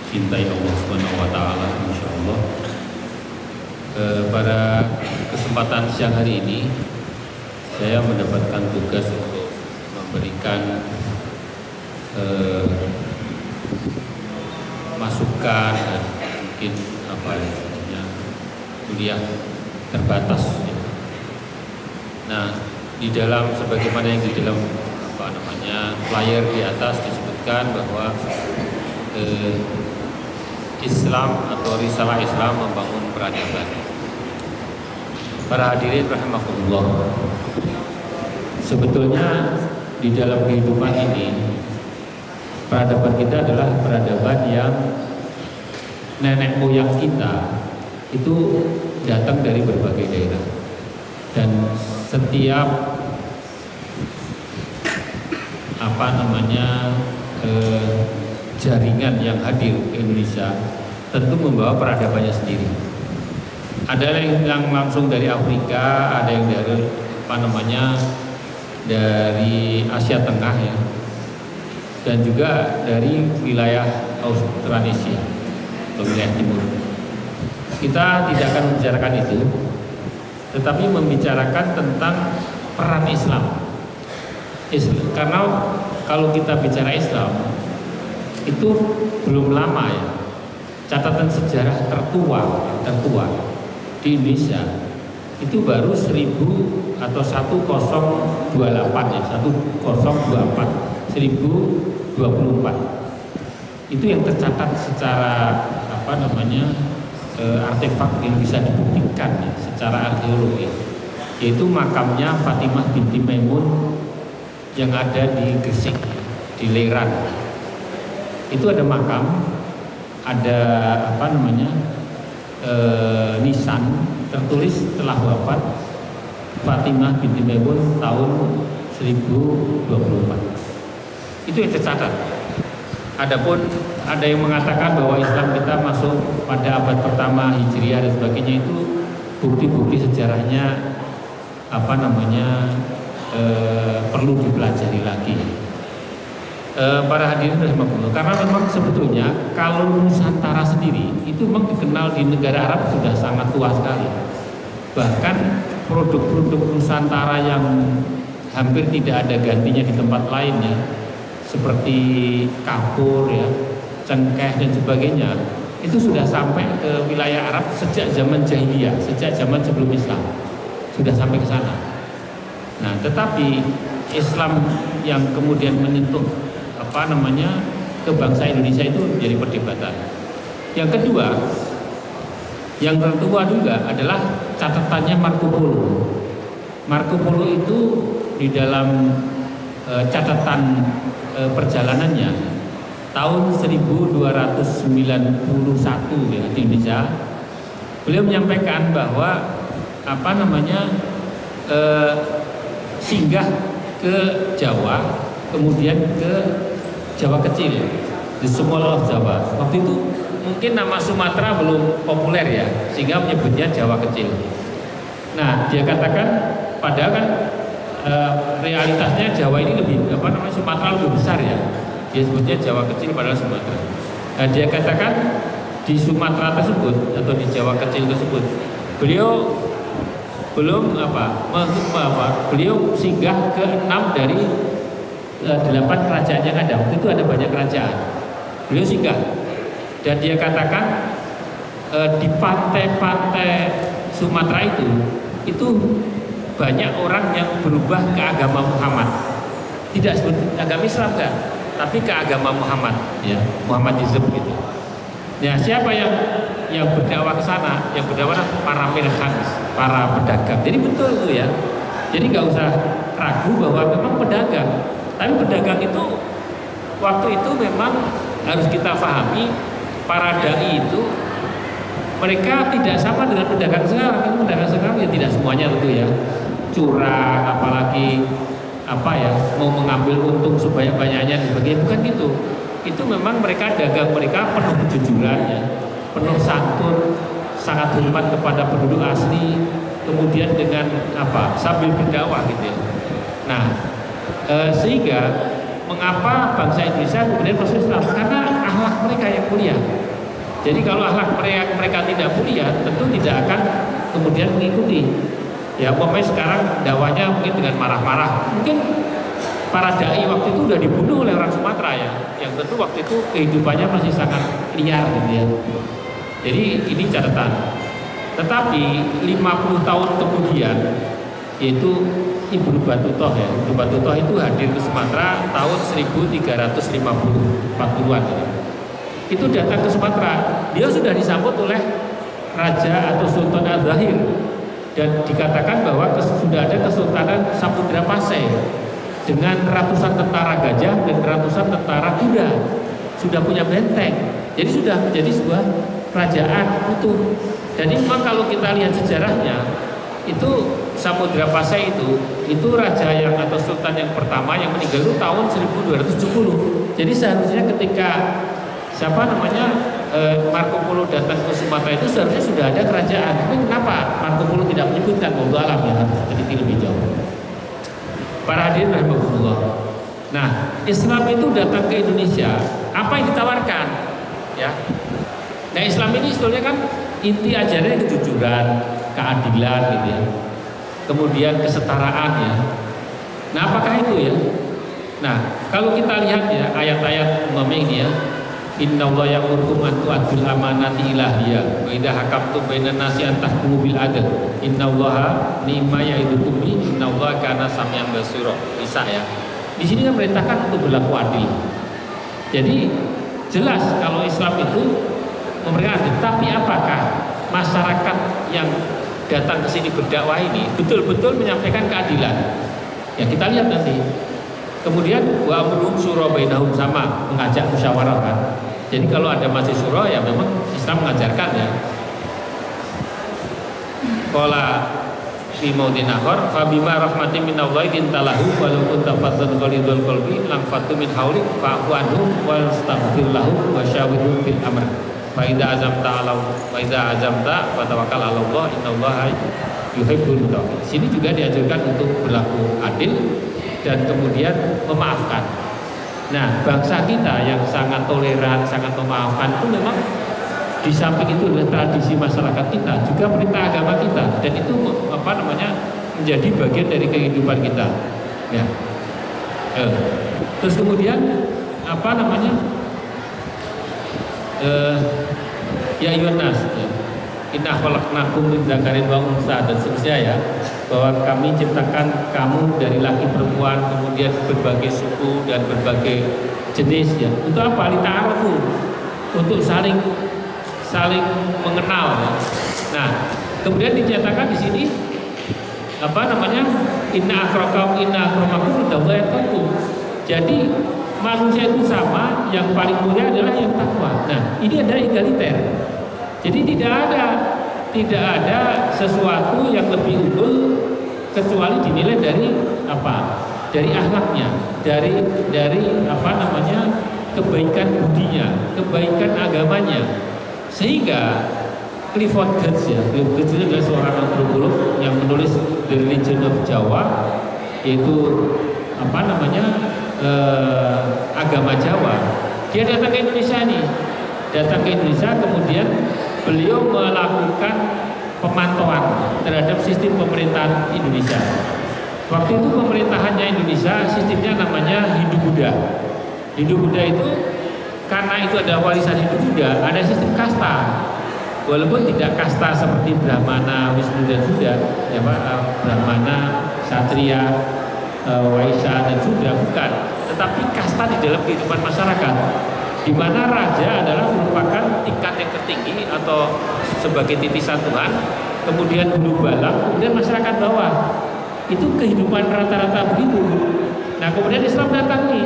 cintai Allah Subhanahu wa taala insyaallah. Pada kesempatan siang hari ini saya mendapatkan tugas untuk memberikan masukan dan mungkin kuliah terbatas. Nah, di dalam sebagaimana yang di dalam flyer di atas disebutkan bahwa Islam atau risalah Islam membangun peradaban. Para hadirin rahimakumullah, sebetulnya di dalam kehidupan ini peradaban kita adalah peradaban yang nenek moyang kita itu datang dari berbagai daerah, dan setiap jaringan yang hadir ke Indonesia tentu membawa peradabannya sendiri. Ada yang langsung dari Afrika, ada yang dari dari Asia Tengah ya, dan juga dari wilayah Australasia atau wilayah timur. Kita tidak akan membicarakan itu, tetapi membicarakan tentang peran Islam. Karena kalau kita bicara Islam itu belum lama ya, catatan sejarah tertua di Indonesia itu baru 1000 atau 1024 ya, 1024 1024 itu yang tercatat secara artefak yang bisa dibuktikan ya, secara arkeologi, yaitu makamnya Fatimah binti Maimun yang ada di Gresik, di Leran. Itu ada makam, ada nisan tertulis setelah wafat Fatimah binti Maimun tahun 1024. Itu yang tercatat. Adapun ada yang mengatakan bahwa Islam kita masuk pada abad pertama Hijriah dan sebagainya, itu bukti-bukti sejarahnya perlu dipelajari lagi. Para hadirin rahimakumullah, karena memang sebetulnya kalau Nusantara sendiri itu memang dikenal di negara Arab sudah sangat tua sekali. Bahkan produk-produk Nusantara yang hampir tidak ada gantinya di tempat lainnya, seperti kapur ya, cengkeh dan sebagainya, itu sudah sampai ke wilayah Arab sejak zaman jahiliyah, sejak zaman sebelum Islam sudah sampai ke sana. Nah, tetapi Islam yang kemudian menyentuh ke bangsa Indonesia itu menjadi perdebatan. Yang kedua, yang tertua juga adalah catatannya Marco Polo. Marco Polo itu di dalam catatan perjalanannya tahun 1291 ya di Indonesia, beliau menyampaikan bahwa singgah ke Jawa, kemudian ke Jawa kecil, the small of Jawa. Waktu itu mungkin nama Sumatera belum populer ya, sehingga menyebutnya Jawa kecil. Nah, dia katakan padahal kan realitasnya Jawa ini lebih Sumatera lebih besar ya. Dia sebutnya Jawa kecil padahal Sumatera. Nah, dia katakan di Sumatera tersebut atau di Jawa kecil tersebut, beliau beliau singgah ke 6 dari 8 kerajaan yang ada. Waktu itu ada banyak kerajaan. Beliau singgah dan dia katakan di pantai-pantai Sumatera itu banyak orang yang berubah ke agama Muhammad. Tidak seperti agama Islam kan, tapi ke agama Muhammad ya, Muhammadism gitu. Nah, siapa yang berdakwah ke sana? Yang berdakwah para merchants, para pedagang. Jadi betul itu ya. Jadi nggak usah ragu bahwa memang pedagang. Tapi pedagang itu waktu itu memang harus kita pahami, para dai itu mereka tidak sama dengan pedagang sekarang. Pedagang sekarang ya tidak semuanya tentu ya, curang, apalagi mau mengambil untung sebanyak-banyaknya dan sebagainya. Bukan gitu. Itu memang mereka dagang, mereka penuh kejujuran ya, penuh santun, sangat hormat kepada penduduk asli, kemudian dengan sambil berdakwah gitu ya. Nah, sehingga mengapa bangsa Indonesia kemudian masuk Islam? Karena akhlak mereka yang mulia. Jadi kalau akhlak mereka tidak mulia, tentu tidak akan kemudian mengikuti. Ya, umpamanya sekarang dakwahnya mungkin dengan marah-marah. Mungkin para dai waktu itu sudah dibunuh oleh orang Sumatera ya, yang tentu waktu itu kehidupannya masih sangat liar gitu ya. Jadi ini catatan. Tetapi 50 tahun kemudian, yaitu Ibnu Battutoh ya, Ibnu Battutoh itu hadir ke Sumatera tahun 1340-40-an ya. Itu datang ke Sumatera, dia sudah disambut oleh Raja atau Sultan Az-Zahir, dan dikatakan bahwa sudah ada Kesultanan Samudra Pasai dengan ratusan tentara gajah dan ratusan tentara kuda, sudah punya benteng, jadi sudah menjadi sebuah kerajaan utuh. Dan ini memang kalau kita lihat sejarahnya, itu Samudra Pasai itu raja yang atau sultan yang pertama yang meninggal itu tahun 1270. Jadi seharusnya ketika Marco Polo datang ke Sumatera itu seharusnya sudah ada kerajaan. Tapi kenapa Marco Polo tidak menyebutkan? Wallahu alam ya, harus teliti lebih jauh. Para hadirin rahimahullah. Nah, Islam itu datang ke Indonesia, apa yang ditawarkan? Ya. Nah, Islam ini sebetulnya kan inti ajarannya kejujuran, keadilan gitu ya. Kemudian kesetaraan ya. Nah, apakah itu ya? Nah, kalau kita lihat ya ayat-ayat ini ya, innallaha ya'murukum an tu'addul amanati ila ahliha wa idza hakamtum bainan nasi an tahkumu bil adl innallaha ni'ma ya'idukum bi innallaha kana sam'an basira. Bisa ya. Di sini kan merintahkan untuk berlaku adil. Jadi jelas kalau Islam itu memberikan adil, tapi apakah masyarakat yang datang ke sini berdakwah ini betul-betul menyampaikan keadilan? Ya kita lihat nanti. Kemudian wa amruhum syura bainahum, sama mengajak musyawarah kan. Jadi kalau ada masih syura ya memang Islam mengajarkan ya. Qala fi maudin akhar fa bima rahmatin minallahi intalahu walau kunta faddan ghalidul qalbi lam fatu min haulik fa'fu anhum wastaghfir lahum wa syawirhum fil amr. Fa idza azamta fatawakkal 'ala Allah innallaha yuhibbul muttaqin. Sini juga diajarkan untuk berlaku adil dan kemudian memaafkan. Nah, bangsa kita yang sangat toleran, sangat memaafkan itu memang di samping itu adalah tradisi masyarakat kita, juga perintah agama kita, dan itu menjadi bagian dari kehidupan kita. Ya. Terus kemudian ya Yunas, inna khalaqnakum min dzakarin wa unsa, dan seterusnya ya, bahwa kami ciptakan kamu dari laki perempuan, kemudian berbagai suku dan berbagai jenis ya. Untuk apa? Lita'arufu, untuk saling mengenal ya. Nah, kemudian dinyatakan di sini inna akramakum indallahi. Jadi manusia itu sama, yang paling mulia adalah yang takwa. Nah, ini adalah egaliter. Jadi tidak ada sesuatu yang lebih unggul kecuali dinilai dari apa? Dari akhlaknya, dari kebaikan budinya, kebaikan agamanya. Sehingga Clifford Geertz ya, Clifford Geertz adalah seorang antropolog yang menulis The Religion of Jawa, yaitu agama Jawa. Dia datang ke Indonesia kemudian beliau melakukan pemantauan terhadap sistem pemerintahan Indonesia. Waktu itu pemerintahannya Indonesia sistemnya namanya Hindu-Buddha. Hindu-Buddha itu karena itu ada warisan Hindu-Buddha, ada sistem kasta. Walaupun tidak kasta seperti Brahmana, Wisnu dan Buddha, ya Pak, Brahmana, Satria, Waisya dan Sudra, bukan. Tetapi kasta di dalam kehidupan masyarakat, di mana raja adalah merupakan tingkat yang tertinggi atau sebagai titisan Tuhan, kemudian hulu balang, kemudian masyarakat bawah. Itu kehidupan rata-rata begitu. Nah, kemudian Islam datang nih.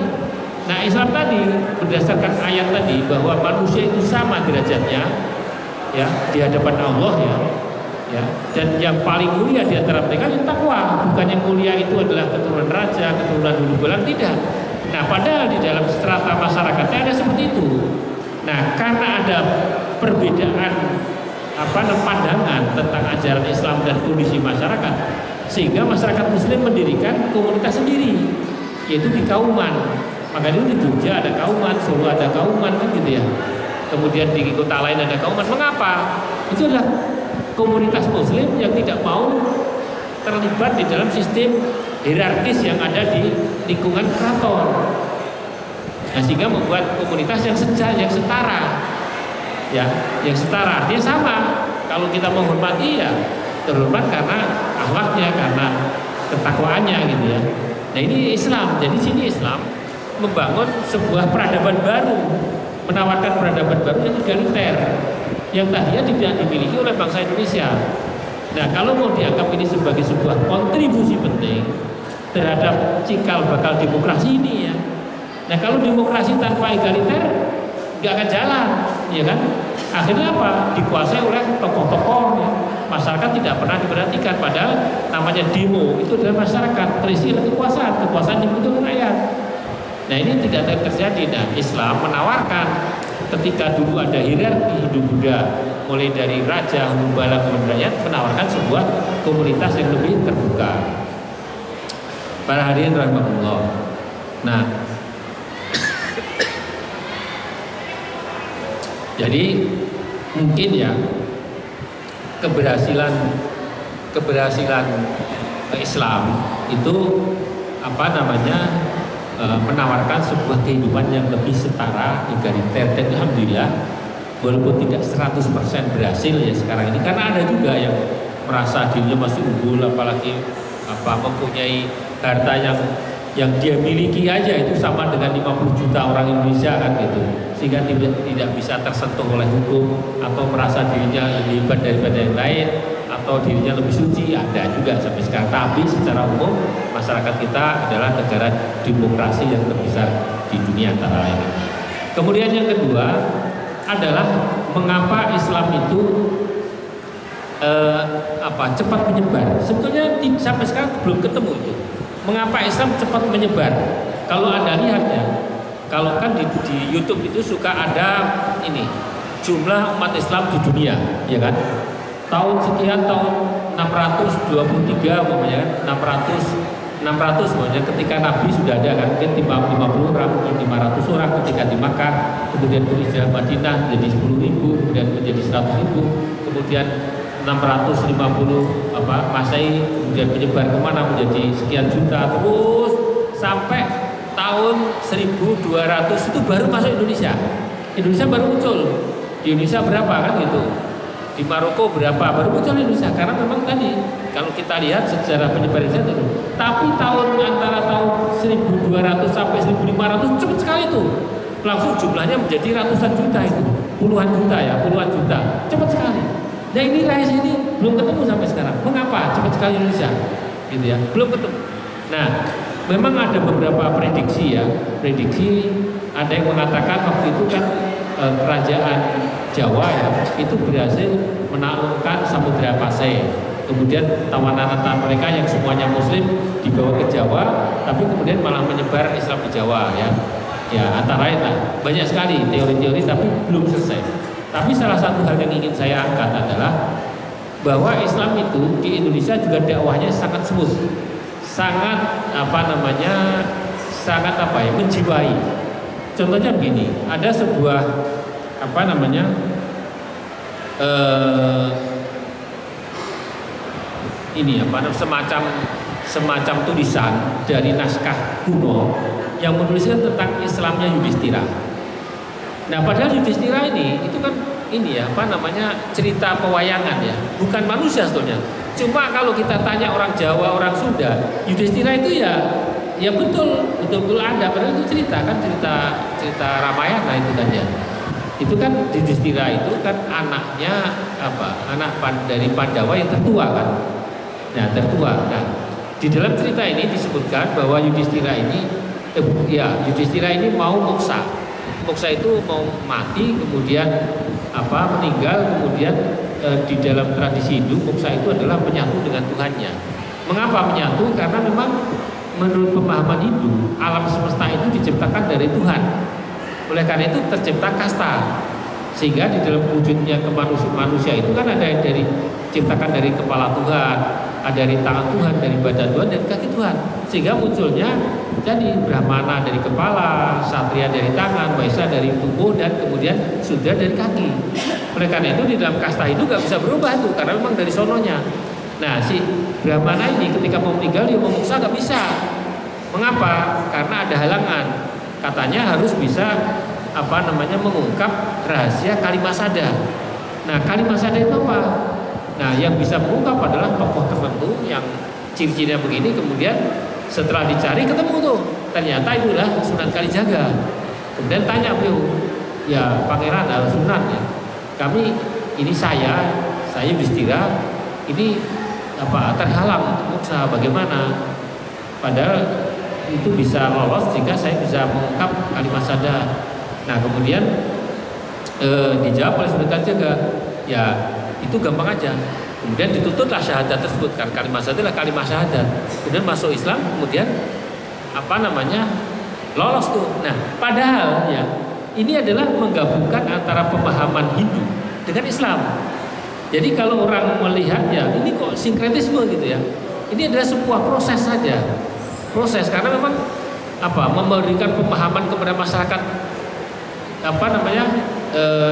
Nah, Islam tadi berdasarkan ayat tadi bahwa manusia itu sama derajatnya ya di hadapan Allah ya. Dan yang paling mulia di antara mereka yang takwa. Bukan yang mulia itu adalah keturunan raja, keturunan hulu balang, tidak. Nah, padahal di dalam strata masyarakatnya ada seperti itu. Nah, karena ada perbedaan pandangan tentang ajaran Islam dan kondisi masyarakat, sehingga masyarakat Muslim mendirikan komunitas sendiri, yaitu di Kauman. Maka itu di Jogja ada Kauman, Solo ada Kauman kan gitu ya. Kemudian di kota lain ada Kauman. Mengapa? Itu adalah komunitas Muslim yang tidak mau terlibat di dalam sistem hierarkis yang ada di lingkungan keraton. Nah, sehingga membuat komunitas yang setara, ya, yang setara. Artinya sama. Kalau kita menghormati ya terhormat karena akhlaknya, karena ketakwaannya gitu ya. Nah ini Islam. Jadi sini Islam membangun sebuah peradaban baru, menawarkan peradaban baru yang egaliter, yang tadinya tidak dimiliki oleh bangsa Indonesia. Nah kalau mau dianggap ini sebagai sebuah kontribusi penting terhadap cikal bakal demokrasi ini ya. Nah kalau demokrasi tanpa egaliter nggak akan jalan, ya kan? Akhirnya apa? Dikuasai oleh tokoh-tokoh ya. Masyarakat tidak pernah diperhatikan, padahal namanya demo itu adalah masyarakat terisi oleh kekuasaan dibentuk rakyat. Nah ini tidak terjadi. Nah Islam menawarkan ketika dulu ada hierarki Hindu-Buddha, mulai dari raja, gembala, kemudian rakyat, menawarkan sebuah komunitas yang lebih terbuka. Para hadirin rahimahullah. Nah, jadi mungkin ya keberhasilan Islam itu menawarkan sebuah kehidupan yang lebih setara, egaliter, dan alhamdulillah walaupun tidak 100% berhasil ya sekarang ini, karena ada juga yang merasa dirinya masih unggul, apalagi mempunyai harta yang dia miliki aja itu sama dengan 50 juta orang Indonesia kan gitu, sehingga tidak bisa tersentuh oleh hukum atau merasa dirinya lebih hebat daripada yang lain atau dirinya lebih suci, ada juga sampai sekarang. Tapi secara umum masyarakat kita adalah negara demokrasi yang terbesar di dunia antara lain. Kemudian yang kedua adalah mengapa Islam itu cepat menyebar. Sebetulnya sampai sekarang belum ketemu itu. Mengapa Islam cepat menyebar? Kalau Anda lihat ya, kalau kan di YouTube itu suka ada ini jumlah umat Islam di dunia, ya kan? Tahun sekian, tahun 623 umpamanya, 600 umpamanya ketika Nabi sudah ada kan, mungkin 50 orang, mungkin 500 orang ketika di Makkah, kemudian hijrah Madinah menjadi 10.000, kemudian menjadi 100.000, kemudian 650 Masehi, kemudian menyebar kemana menjadi sekian juta, terus sampai tahun 1200 itu baru masuk Indonesia. Indonesia baru muncul. Di Indonesia berapa kan gitu? Di Maroko berapa baru muncul Indonesia? Karena memang tadi kalau kita lihat sejarah penyebaran Islam itu, tapi antara tahun 1200 sampai 1500 cepat sekali itu. Langsung jumlahnya menjadi ratusan juta itu, puluhan juta, cepat sekali. Nah ini rahasia ini belum ketemu sampai sekarang. Mengapa cepat sekali Indonesia? Gitu ya, belum ketemu. Nah, memang ada beberapa prediksi ya. Prediksi ada yang mengatakan waktu itu kan kerajaan Jawa ya itu berhasil menaklukkan Samudra Pasai. Kemudian tawanan mereka yang semuanya Muslim dibawa ke Jawa, tapi kemudian malah menyebar Islam di Jawa ya. Ya antara lain lah, banyak sekali teori-teori tapi belum selesai. Tapi salah satu hal yang ingin saya angkat adalah bahwa Islam itu di Indonesia juga dakwahnya sangat smooth, sangat menjiwai. Contohnya begini, ada sebuah semacam tulisan dari naskah kuno yang menuliskan tentang Islamnya Yudhistira. Nah, padahal Yudhistira ini itu kan cerita pewayangan ya, bukan manusia sebetulnya. Cuma kalau kita tanya orang Jawa, orang Sunda, Yudhistira itu ya betul ada, padahal itu cerita Ramayana itu kan ya. Itu kan Yudhistira itu kan anaknya dari Pandawa yang tertua kan. Nah, tertua. Nah, di dalam cerita ini disebutkan bahwa Yudhistira ini mau moksa. Moksa itu mau mati, kemudian meninggal, kemudian di dalam tradisi Hindu moksa itu adalah menyatu dengan Tuhannya. Mengapa menyatu? Karena memang menurut pemahaman Hindu alam semesta itu diciptakan dari Tuhan. Oleh karena itu tercipta kasta, sehingga di dalam wujudnya manusia itu kan ada yang ciptakan dari kepala Tuhan, ada dari tangan Tuhan, dari badan Tuhan, dari kaki Tuhan, sehingga munculnya jadi Brahmana dari kepala, Satria dari tangan, Vaisya dari tubuh, dan kemudian Sudra dari kaki. Oleh karena itu di dalam kasta itu nggak bisa berubah tuh, karena memang dari sononya. Nah, si Brahmana ini ketika mau meninggal dia mau muksa nggak bisa. Mengapa? Karena ada halangan. Katanya harus bisa mengungkap rahasia Kalimasada. Nah, Kalimasada itu apa? Nah, yang bisa mengungkap adalah tokoh tertentu yang ciri-cirinya begini, kemudian setelah dicari ketemu tuh, ternyata itulah Sunan Kalijaga. Kemudian tanya beliau, ya Pangeran Sunan ya, kami ini saya Yudhistira ini terhalang untuk muksa, bagaimana? Padahal itu bisa lolos jika saya bisa mengungkap Kalimasada. Nah, kemudian dijawab oleh Sunan Kalijaga, ya itu gampang aja. Kemudian dituntutlah syahadat tersebut, kan Kalimasada adalah kalimat syahadat. Kemudian masuk Islam, kemudian lolos tuh. Nah, padahal ya ini adalah menggabungkan antara pemahaman Hindu dengan Islam. Jadi kalau orang melihat ya ini kok sinkretisme gitu ya. Ini adalah sebuah proses saja. Proses, karena memang memberikan pemahaman kepada masyarakat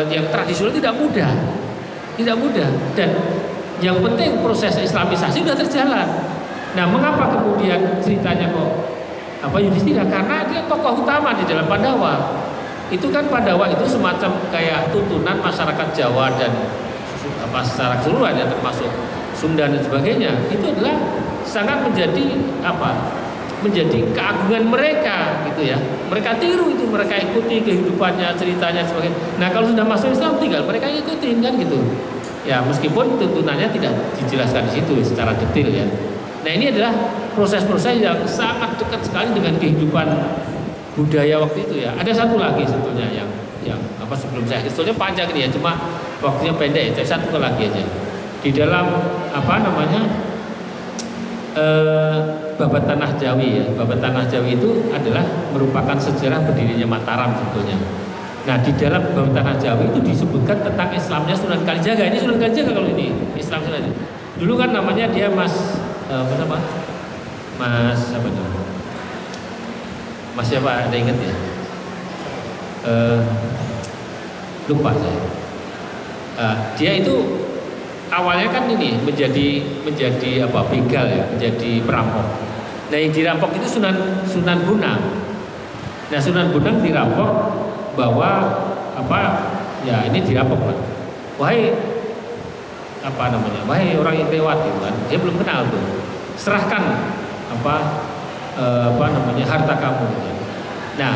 yang tradisional tidak mudah, dan yang penting proses Islamisasi sudah terjalan. Nah, mengapa kemudian ceritanya kok Yudhistira? Karena dia tokoh utama di dalam Pandawa. Itu kan Pandawa itu semacam kayak tuntunan masyarakat Jawa dan secara keseluruhan ya, termasuk Sunda dan sebagainya. Itu adalah sangat menjadi keagungan mereka gitu ya. Mereka tiru itu, mereka ikuti kehidupannya, ceritanya sebagainya. Nah, kalau sudah masuk Islam tinggal mereka ikutin kan gitu. Ya, meskipun tuntunannya tidak dijelaskan di situ secara detail ya. Nah, ini adalah proses-proses yang sangat dekat sekali dengan kehidupan budaya waktu itu ya. Ada satu lagi sebetulnya yang sebelum saya sebetulnya panjang ini ya, cuma waktunya pendek ya. Satu lagi aja. Di dalam Babat Tanah Jawi ya. Babat Tanah Jawi itu adalah merupakan sejarah berdirinya Mataram sebetulnya. Nah, di dalam Babat Tanah Jawi itu disebutkan tentang Islamnya Sunan Kalijaga. Ini Sunan Kalijaga kalau ini Islam Sunan. Dulu kan namanya dia Mas siapa, ada ingat ya? Lupa saya. Dia itu awalnya kan ini menjadi begal ya, menjadi perampok. Nah, yang dirampok itu Sunan Bonang. Nah, Sunan Bonang dirampok bahwa ini dirampok kan. Wahai orang yang lewat itu kan, dia belum kenal tuh. Serahkan harta kamu. Nah,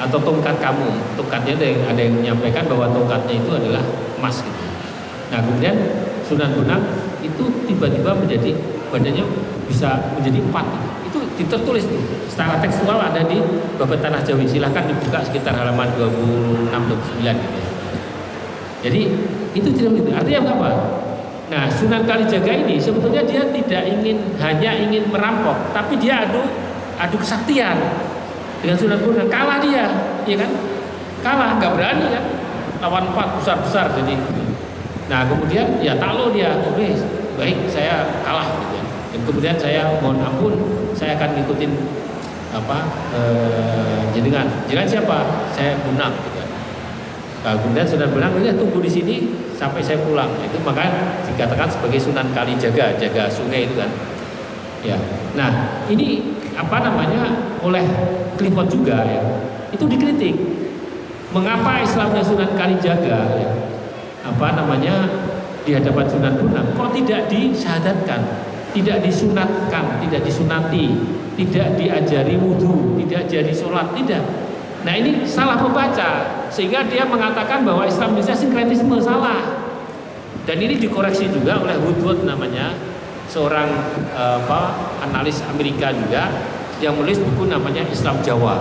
atau tongkat kamu. Tongkatnya ada yang menyampaikan bahwa tongkatnya itu adalah emas gitu. Nah, kemudian Sunan Bonang itu tiba-tiba menjadi badannya bisa menjadi 4. Itu ditertulis tuh. Secara tekstual ada di Babat Tanah Jawi. Silahkan dibuka sekitar halaman 26-29 gitu ya. Jadi itu cerita itu. Artinya apa? Nah, Sunan Kalijaga ini sebetulnya dia tidak hanya ingin merampok, tapi dia adu kesaktian dengan Sunan Bonang. Kalah dia, ya kan? Kalah, nggak berani kan? Lawan 4 besar-besar jadi. Nah, kemudian ya takluk dia, baik saya kalah gitu. Dan kemudian saya mohon ampun, saya akan ngikutin jenengan. Jenengan siapa? Saya Bonang gitu. Nah, kemudian Sunan Bonang ini tunggu di sini sampai saya pulang. Itu maka dikatakan sebagai Sunan Kalijaga, jaga sungai itu kan. Ya. Nah, ini oleh Clifford juga ya. Itu dikritik. Mengapa Islamnya Sunan Kalijaga ya? Di hadapan Sunan Bonang kok tidak disyahadatkan, tidak disunatkan, tidak disunati, tidak diajari wudhu, tidak diajari sholat, tidak. Nah, ini salah membaca sehingga dia mengatakan bahwa Islam bisa sinkretisme, salah. Dan ini dikoreksi juga oleh Woodward namanya, seorang analis Amerika juga yang menulis buku namanya Islam Jawa.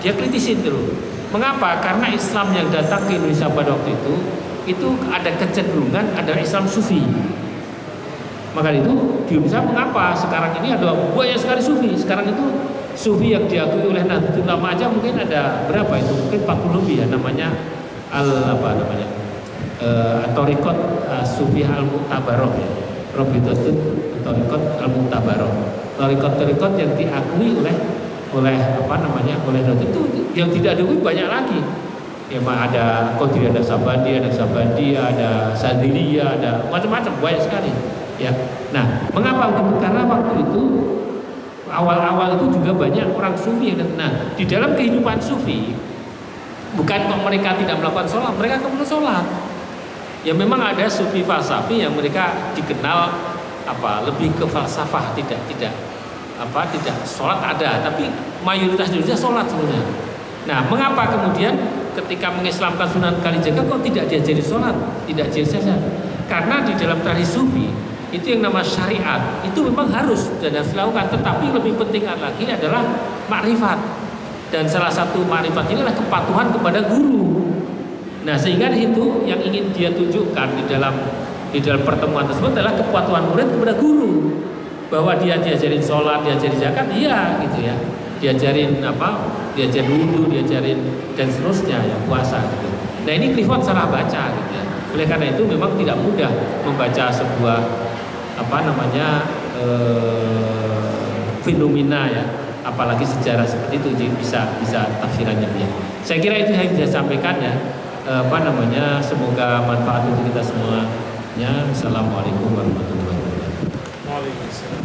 Dia kritisin dulu. Mengapa? Karena Islam yang datang ke Indonesia pada waktu itu ada kecenderungan adalah Islam Sufi. Maka itu di Indonesia mengapa sekarang ini ada banyak sekali Sufi. Sekarang itu Sufi yang diakui oleh Nahdlatul Ulama aja mungkin ada berapa itu? Mungkin 40 lebih ya, namanya Thariqat Sufi Al-Mu'tabaroh ya. Rabitatut Thariqat Al-Mu'tabarah. Thariqat yang diakui oleh apa namanya, oleh itu yang tidak diakui banyak lagi. Ya, ada Qadiriyah, ada Sabandi, ada Sadiliyah, ada macam-macam, banyak sekali. Ya. Nah, mengapa begitu? Karena waktu itu awal-awal itu juga banyak orang sufi yang nah, di dalam kehidupan sufi bukan kok mereka tidak melakukan sholat, mereka kemudian sholat. Ya memang ada sufi falsafi yang mereka dikenal lebih ke falsafah, tidak sholat ada, tapi mayoritas Indonesia sholat sebenarnya. Nah, mengapa kemudian ketika mengislamkan Sunan Kalijaga kok tidak diajari sholat, tidak diajari saja? Karena di dalam tradisi sufi itu yang nama syariat itu memang harus dan harus dilakukan, tetapi lebih penting lagi adalah makrifat, dan salah satu makrifat ini adalah kepatuhan kepada guru. Nah, sehingga di situ yang ingin dia tunjukkan di dalam pertemuan tersebut adalah kepatuhan murid kepada guru, bahwa dia diajarin sholat, diajarin zakat, iya gitu ya, diajarin wudhu, diajarin dan seterusnya, ya puasa gitu. Nah, ini Clifford salah baca gitu ya. Oleh karena itu memang tidak mudah membaca sebuah fenomena ya, apalagi sejarah seperti itu bisa tafsirannya dia. Saya kira itu yang saya sampaikan ya. Semoga manfaat untuk kita semuanya. Assalamualaikum warahmatullahi wabarakatuh. Waalaikumsalam.